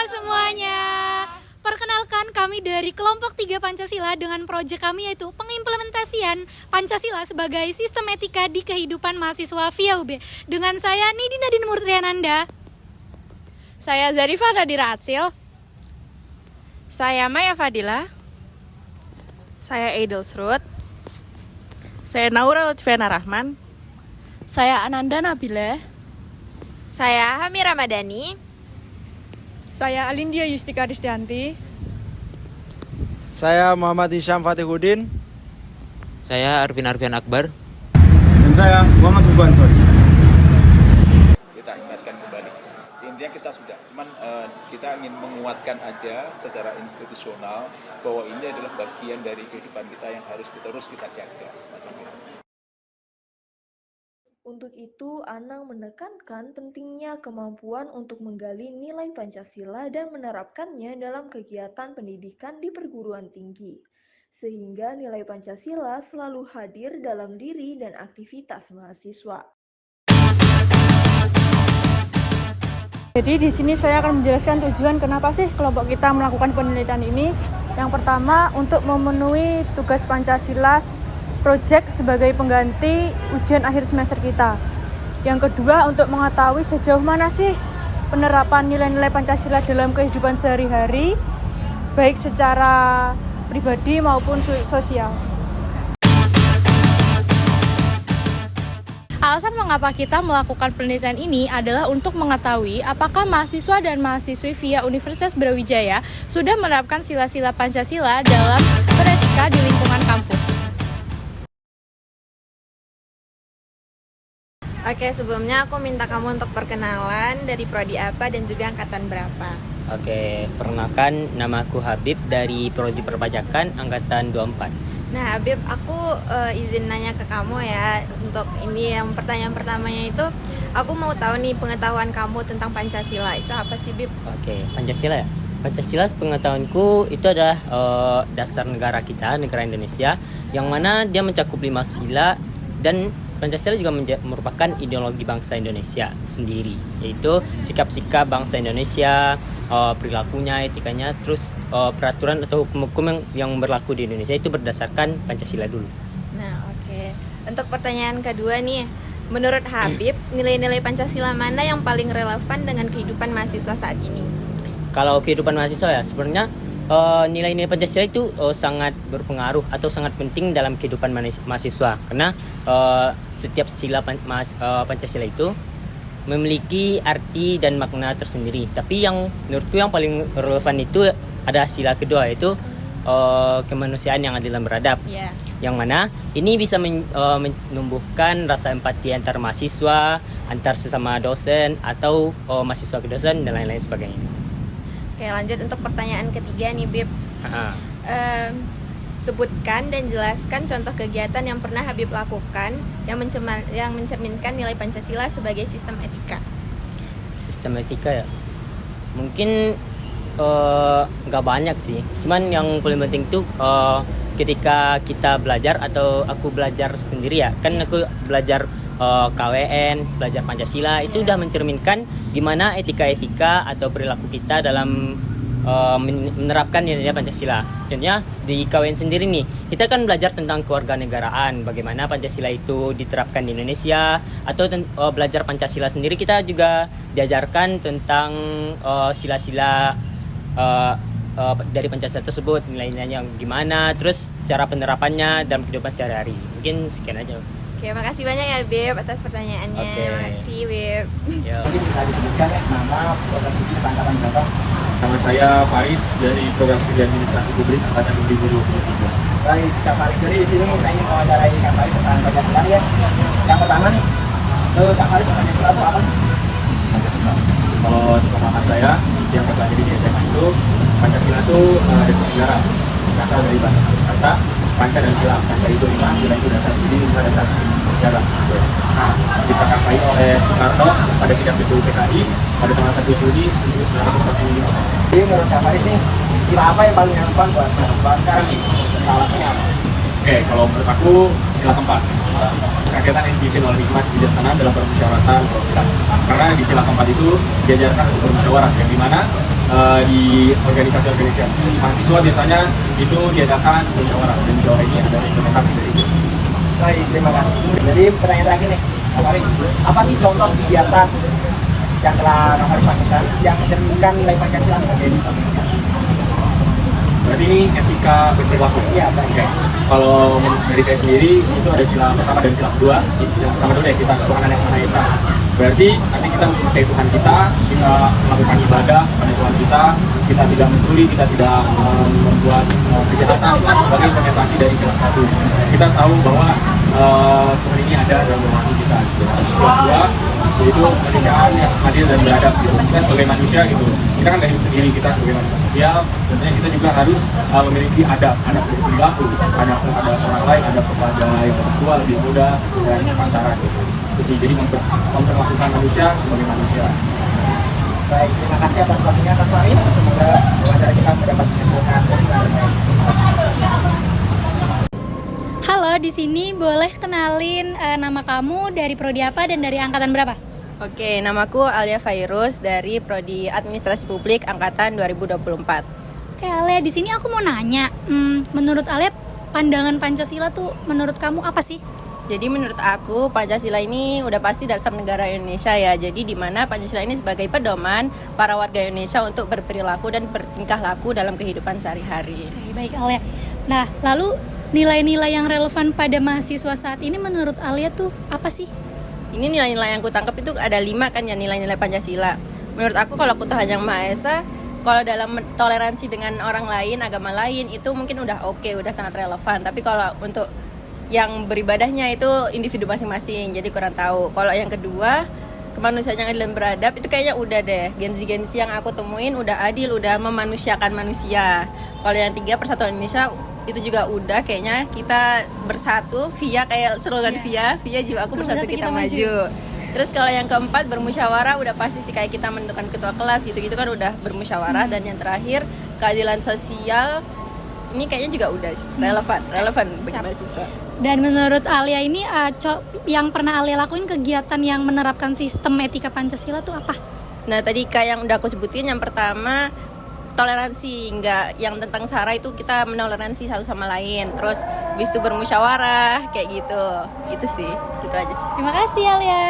semuanya. Perkenalkan, kami dari kelompok 3 Pancasila dengan proyek kami yaitu pengimplementasian Pancasila sebagai sistem etika di kehidupan mahasiswa via UB. Dengan saya Nidi Nadine Murtriananda. Saya Zarifah Nadira Atsil. Saya Maya Fadila. Saya Eidul Srut. Saya Naura Lutfiana Rahman. Saya Ananda Nabila. Saya Hamir Ramadhani. Saya Alindia Yustika Ristianti. Saya Muhammad Hisham Fatihudin. Saya Arvin Akbar. Dan saya Muhammad Buban Soris. Kita ingatkan kembali. Intinya kita sudah, cuman kita ingin menguatkan aja secara institusional bahwa ini adalah bagian dari kehidupan kita yang harus terus kita jaga semacam itu. Untuk itu, Anang menekankan pentingnya kemampuan untuk menggali nilai Pancasila dan menerapkannya dalam kegiatan pendidikan di perguruan tinggi, sehingga nilai Pancasila selalu hadir dalam diri dan aktivitas mahasiswa. Jadi di sini saya akan menjelaskan tujuan kenapa sih kelompok kita melakukan penelitian ini. Yang pertama, untuk memenuhi tugas Pancasila proyek sebagai pengganti ujian akhir semester kita. Yang kedua, untuk mengetahui sejauh mana sih penerapan nilai-nilai Pancasila dalam kehidupan sehari-hari, baik secara pribadi maupun sosial. Alasan mengapa kita melakukan penelitian ini adalah untuk mengetahui apakah mahasiswa dan mahasiswi via Universitas Brawijaya sudah menerapkan sila-sila Pancasila dalam beretika di lingkungan kampus. Oke, sebelumnya aku minta kamu untuk perkenalan dari prodi apa dan juga angkatan berapa. Oke, perkenalkan, nama aku Habib dari Prodi Perpajakan angkatan 24. Nah, Habib, aku izin nanya ke kamu ya. Untuk ini yang pertanyaan pertamanya itu, aku mau tahu nih pengetahuan kamu tentang Pancasila. Itu apa sih, Bib? Oke, Pancasila ya. Pancasila sepengetahuanku itu adalah dasar negara kita, negara Indonesia, yang mana dia mencakup 5 sila dan Pancasila juga merupakan ideologi bangsa Indonesia sendiri, yaitu sikap-sikap bangsa Indonesia, perilakunya, etikanya, terus peraturan atau hukum-hukum yang berlaku di Indonesia itu berdasarkan Pancasila dulu. Nah, oke. Untuk pertanyaan kedua nih, menurut Habib, nilai-nilai Pancasila mana yang paling relevan dengan kehidupan mahasiswa saat ini? Kalau kehidupan mahasiswa ya, sebenarnya nilai-nilai Pancasila itu sangat berpengaruh atau sangat penting dalam kehidupan mahasiswa, karena setiap sila Pancasila itu memiliki arti dan makna tersendiri. Tapi yang menurutku yang paling relevan itu ada sila kedua, yaitu kemanusiaan yang adil dan beradab. Yeah. Yang mana ini bisa menumbuhkan rasa empati antar mahasiswa, antar sesama dosen atau mahasiswa ke dosen dan lain-lain sebagainya. Oke, lanjut untuk pertanyaan ketiga nih, Bib. Sebutkan dan jelaskan contoh kegiatan yang pernah Habib lakukan yang mencerminkan nilai Pancasila sebagai sistem etika. Sistem etika ya, mungkin nggak banyak sih. Cuman yang paling penting tuh ketika kita belajar atau aku belajar sendiri ya, kan aku belajar KWN, belajar Pancasila, itu udah mencerminkan gimana etika-etika atau perilaku kita dalam menerapkan nilai Pancasila. Contohnya di KWN sendiri nih, kita kan belajar tentang kewarganegaraan, bagaimana Pancasila itu diterapkan di Indonesia, atau belajar Pancasila sendiri kita juga diajarkan tentang sila-sila dari Pancasila tersebut, nilai-nilainya gimana, terus cara penerapannya dalam kehidupan sehari-hari. Mungkin sekian aja. Oke, makasih banyak ya, Bib, atas pertanyaannya. Oke. Makasih, Bib. Mungkin bisa disebutkan nama program studi angkatan berapa? Nama saya Faris dari Program Studi Administrasi Publik angkatan 2023. Baik, Kak Faris. Jadi di sini saya ingin mewawancarai Kak Faris tentang Pancasila ya. Yang pertama nih, Kak Faris, Pancasila itu apa sih? Pancasila. Kalau sepemahaman saya yang saya pelajari di SMA itu, Pancasila itu dasar negara, berasal dari bahasa kata Panca dan Sila. Panca itu 5, Sila itu dasar, jadi 5 dasar negara. Nah, diprakarsai oleh Soekarno pada pidato PKI pada tanggal 1 Juli 1945. Jadi menurut Kak Faris nih, sila apa yang paling relevan buat mahasiswa sekarang nih? Alasannya apa? Oke, kalau menurut aku sila keempat. Kegiatan yang dibikin oleh hikmat kebijaksanaan dalam permusyawaratan perwakilan. Karena di sila keempat itu diajarkan untuk bermusyawarah, yang dimana di organisasi-organisasi mahasiswa biasanya itu diadakan musyawarah, dan musyawarah ini ada implementasi dari itu. Baik, terima kasih. Jadi pertanyaan terakhir nih, Kak Faris, apa sih contoh kegiatan yang telah Kak Faris lakukan yang mencerminkan nilai Pancasila sebagai sistem etika? Berarti ini etika berperilaku. Iya, baik. Oke. Kalau dari saya sendiri itu ada sila pertama dan sila kedua. Yang pertama dulu ya, kita Tuhan yang Maha Esa. Berarti nanti kita mencintai Tuhan kita melakukan ibadah pada Tuhan kita tidak mencuri, kita tidak membuat kejahatan sebagai implementasi dari sila satu. Kita tahu bahwa Tuhan ini ada dalam relasi kita. Sila kedua yaitu pernikahan yang adil dan beradab. Kita sebagai manusia gitu, kita kan gak hidup sendiri, kita sebagai manusia sosial, tentunya kita juga harus memiliki adab berperilaku, adab terhadap orang lain, adab kepada yang lebih tua, lebih muda, dan pantaran gitu. Jadi memperlakukan manusia sebagai manusia. Baik, terima kasih atas waktunya Kak Faris. Semoga wawancara kita mendapat menghasilkan hasil yang baik. Halo, di sini boleh kenalin nama kamu, dari prodi apa dan dari angkatan berapa? Oke, namaku Alia Fairuz dari Prodi Administrasi Publik angkatan 2024. Oke Alia, di sini aku mau nanya, menurut Alia pandangan Pancasila tuh menurut kamu apa sih? Jadi menurut aku Pancasila ini udah pasti dasar negara Indonesia ya. Jadi di mana Pancasila ini sebagai pedoman para warga Indonesia untuk berperilaku dan bertingkah laku dalam kehidupan sehari-hari. Oke, baik Alia. Nah, lalu nilai-nilai yang relevan pada mahasiswa saat ini menurut Alia tuh apa sih? Ini nilai-nilai yang kutangkap itu ada 5 kan ya, nilai-nilai Pancasila. Menurut aku kalau aku Tuhan Yang Maha Esa, kalau dalam toleransi dengan orang lain, agama lain itu mungkin udah oke, udah sangat relevan. Tapi kalau untuk yang beribadahnya itu individu masing-masing, jadi kurang tahu. Kalau yang kedua, kemanusiaan yang adil dan beradab itu kayaknya udah deh. Gen-Z yang aku temuin udah adil, udah memanusiakan manusia. Kalau yang 3, persatuan Indonesia itu juga udah, kayaknya kita bersatu via kayak slogan via jiwaku bersatu kita maju. Terus kalau yang keempat, bermusyawarah udah pasti sih, kayak kita menentukan ketua kelas gitu-gitu kan udah bermusyawarah. Dan yang terakhir, keadilan sosial ini kayaknya juga udah sih relevan bagi mahasiswa. Dan menurut Alia ini yang pernah Alia lakuin kegiatan yang menerapkan sistem etika Pancasila tuh apa? Nah tadi kayak yang udah aku sebutin, yang pertama toleransi, enggak yang tentang SARA itu kita menoleransi satu sama lain. Terus habis itu bermusyawarah kayak gitu sih, gitu aja sih. Terima kasih Alia.